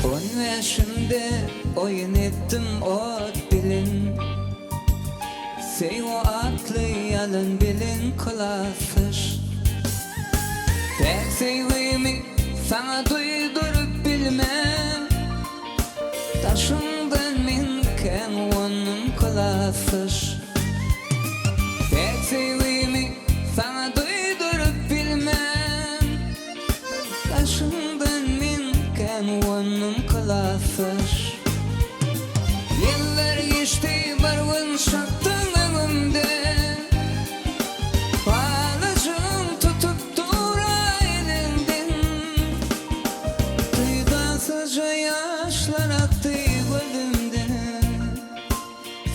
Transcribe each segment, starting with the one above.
On yaşımda oyun ettim ot bilin. Sey o atlı yalın bilin kılasır. Pek sevimi sana duydurup bilmem. Taşımdan minken onun kılasır. Pek sevimi sana duydurup bilmem. Taşımdan minken onun kılasır. Yıllar geçti barvın şaktın önümde. Palacım tutup dura elinden. Duydasıca yaşlar aktı gözümden.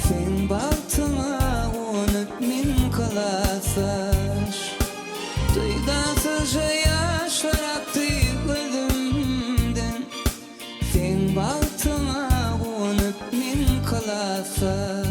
Sen baltıma unup min kalasır. Duydasıca yaşlar aktı gözümden. Sen baltıma unup min kalasır.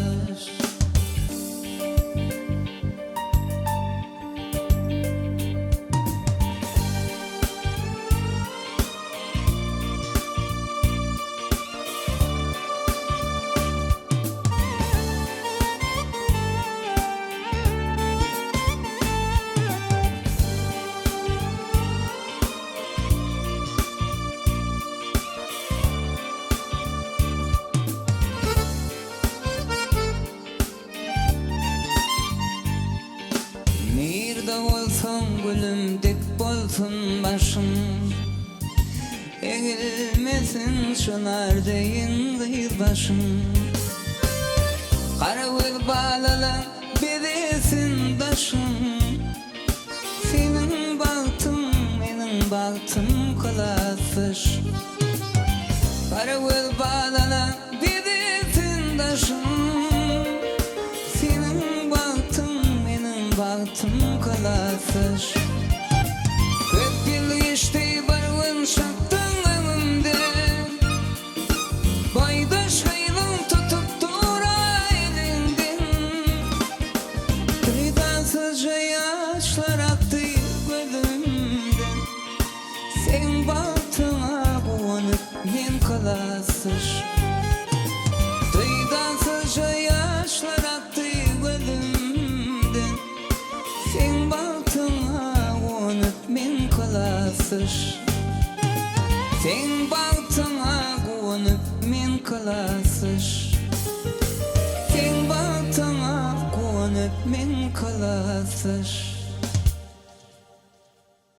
Nerede olsan gülüm dik bolsun başım. Eğilmesin şunar deyin gıyır başım. Karavul bağlalan bilesin başım. Senin baltın benim baltım kılasır. Karavul bağlanan bilesin başım. Baltım kalasır. 40 yıl geçti barvın şaktın önümde. Baydaş haylım tutup dura elinden. Duydasıca yaşlar aktı gözümden. Sen baltıma unup men kalasır. Duydasıca yaşlar aktı gözümden. Sen baltıma unup men kalasır. Sen baltıma unup men kalasır. Sen baltıma unup men kalasır.